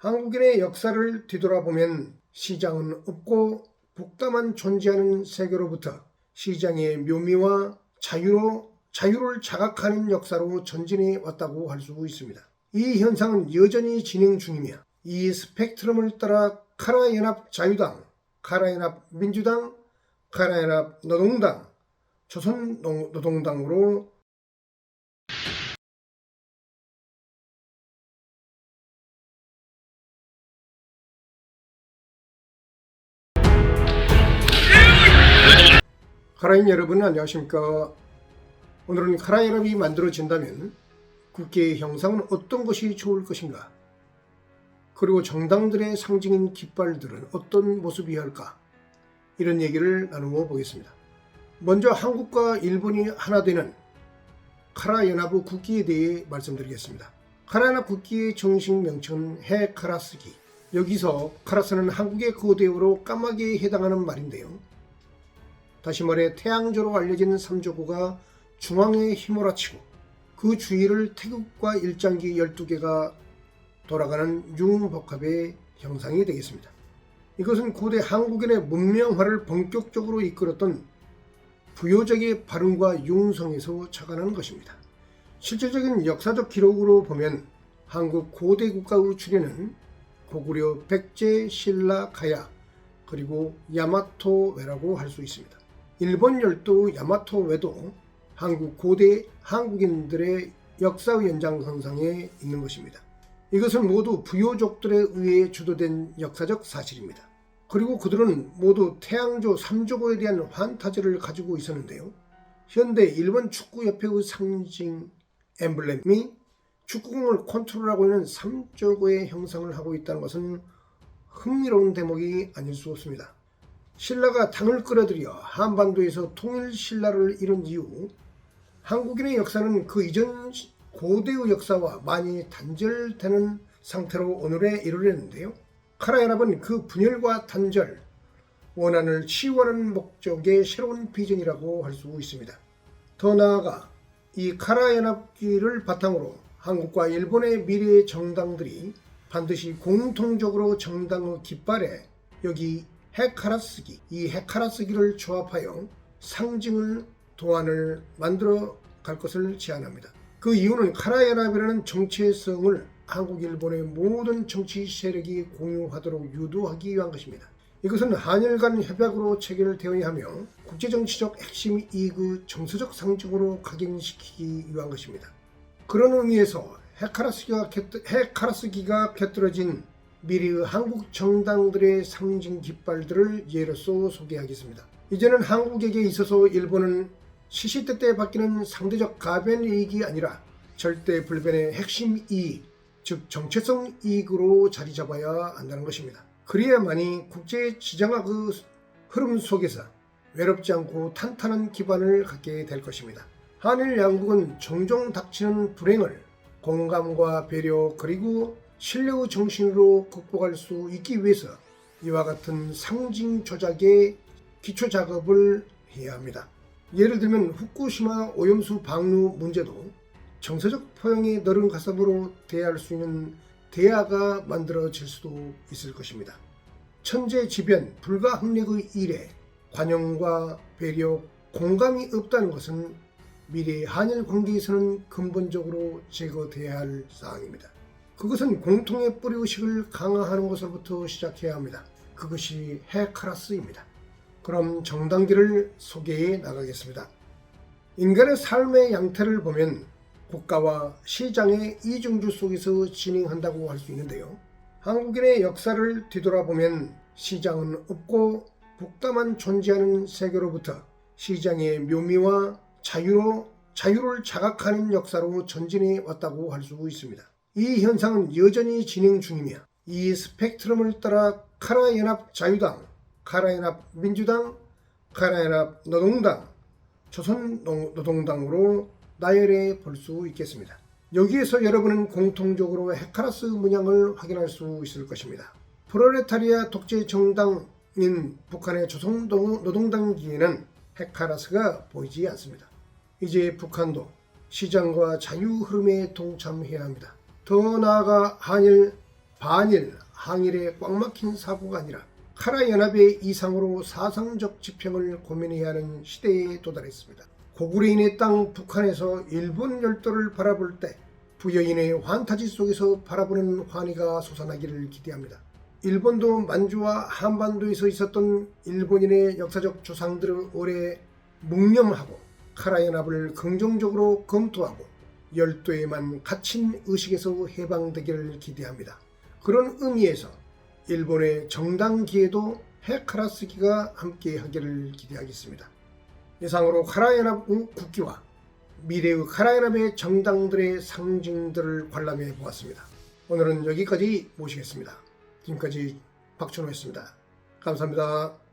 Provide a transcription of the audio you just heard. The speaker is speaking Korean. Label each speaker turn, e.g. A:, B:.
A: 한국인의 역사를 뒤돌아보면 시장은 없고 복다만 존재하는 세계로부터 시장의 묘미와 자유를 자각하는 역사로 전진해 왔다고 할 수 있습니다. 이 현상은 여전히 진행 중이며 이 스펙트럼을 따라 카라연합 자유당, 카라연합 민주당, 카라연합 노동당, 조선노동당으로 카라인 여러분 안녕하십니까. 오늘은 카라연합이 만들어진다면 국계의 형상은 어떤 것이 좋을 것인가, 그리고 정당들의 상징인 깃발들은 어떤 모습이어야 할까, 이런 얘기를 나누어 보겠습니다. 먼저 한국과 일본이 하나 되는 카라연합의 국기에 대해 말씀드리겠습니다. 카라연합 국기의 정식 명칭은 해카라스기. 여기서 카라스는 한국의 거대어로 까마귀에 해당하는 말인데요. 다시 말해 태양조로 알려진 삼조고가 중앙에 휘몰아치고 그 주위를 태극과 일장기 12개가 돌아가는 융복합의 형상이 되겠습니다. 이것은 고대 한국인의 문명화를 본격적으로 이끌었던 부요적의 발음과 융성에서 착안한 것입니다. 실질적인 역사적 기록으로 보면 한국 고대 국가의 출현은 고구려 백제, 신라, 가야, 그리고 야마토웨라고 할 수 있습니다. 일본 열도 야마토웨도 한국 고대 한국인들의 역사의 연장선상에 있는 것입니다. 이것은 모두 부요족들에 의해 주도된 역사적 사실입니다. 그리고 그들은 모두 태양조 3조고에 대한 환타지를 가지고 있었는데요. 현대 일본 축구협회의 상징 엠블렘이 축구공을 컨트롤하고 있는 3조고의 형상을 하고 있다는 것은 흥미로운 대목이 아닐 수 없습니다. 신라가 당을 끌어들여 한반도에서 통일 신라를 이룬 이후 한국인의 역사는 그 이전 고대의 역사와 많이 단절되는 상태로 오늘에 이르렀는데요. 카라연합은 그 분열과 단절, 원한을 치유하는 목적의 새로운 비전이라고 할 수 있습니다. 더 나아가 이 카라연합기를 바탕으로 한국과 일본의 미래의 정당들이 반드시 공통적으로 정당의 깃발에 여기 해카라스기, 이 해카라스기를 조합하여 상징을 도안을 만들어 갈 것을 제안합니다. 그 이유는 카라연합이라는 정체성을 한국, 일본의 모든 정치 세력이 공유하도록 유도하기 위한 것입니다. 이것은 한일 간 협약으로 체결되어야 하며 국제정치적 핵심 이익의 정서적 상징으로 각인시키기 위한 것입니다. 그런 의미에서 해카라스기가 곁들여진 미래의 한국 정당들의 상징 깃발들을 예로서 소개하겠습니다. 이제는 한국에게 있어서 일본은 시시때때 바뀌는 상대적 가변 이익이 아니라 절대 불변의 핵심 이익, 즉 정체성 이익으로 자리 잡아야 한다는 것입니다. 그래야만이 국제 지정학의 흐름 속에서 외롭지 않고 탄탄한 기반을 갖게 될 것입니다. 한일 양국은 종종 닥치는 불행을 공감과 배려 그리고 신뢰의 정신으로 극복할 수 있기 위해서 이와 같은 상징 조작의 기초 작업을 해야 합니다. 예를 들면 후쿠시마 오염수 방류 문제도 정서적 포용의 넓은 가슴으로 대할 수 있는 대화가 만들어질 수도 있을 것입니다. 천재지변, 불가항력의 일에 관용과 배려, 공감이 없다는 것은 미래의 한일 관계에서는 근본적으로 제거돼야 할 사항입니다. 그것은 공통의 뿌리의식을 강화하는 것으로부터 시작해야 합니다. 그것이 해카라스입니다. 그럼 정당기를 소개해 나가겠습니다. 인간의 삶의 양태를 보면 국가와 시장의 이중주 속에서 진행한다고 할 수 있는데요. 한국인의 역사를 뒤돌아보면 시장은 없고 복다만 존재하는 세계로부터 시장의 묘미와 자유를 자각하는 역사로 전진해 왔다고 할 수 있습니다. 이 현상은 여전히 진행 중이며 이 스펙트럼을 따라 카라연합 자유당, 카라연합 민주당, 카라연합 노동당, 조선노동당으로 나열해 볼 수 있겠습니다. 여기에서 여러분은 공통적으로 해카라스 문양을 확인할 수 있을 것입니다. 프롤레타리아 독재 정당인 북한의 조선노동당기에는 해카라스가 보이지 않습니다. 이제 북한도 시장과 자유 흐름에 동참해야 합니다. 더 나아가 한일 반일, 항일의 꽉 막힌 사고가 아니라 카라 연합의 이상으로 사상적 지평을 고민해야 하는 시대에 도달했습니다. 고구려인의 땅 북한에서 일본 열도를 바라볼 때 부여인의 환타지 속에서 바라보는 환희가 솟아나기를 기대합니다. 일본도 만주와 한반도에서 있었던 일본인의 역사적 조상들을 오래 묵념하고 카라 연합을 긍정적으로 검토하고 열도에만 갇힌 의식에서 해방되기를 기대합니다. 그런 의미에서 일본의 정당기에도 해카라스기가 함께하기를 기대하겠습니다. 이상으로 카라연합 국기와 미래의 카라연합의 정당들의 상징들을 관람해 보았습니다. 오늘은 여기까지 모시겠습니다. 지금까지 박준호였습니다. 감사합니다.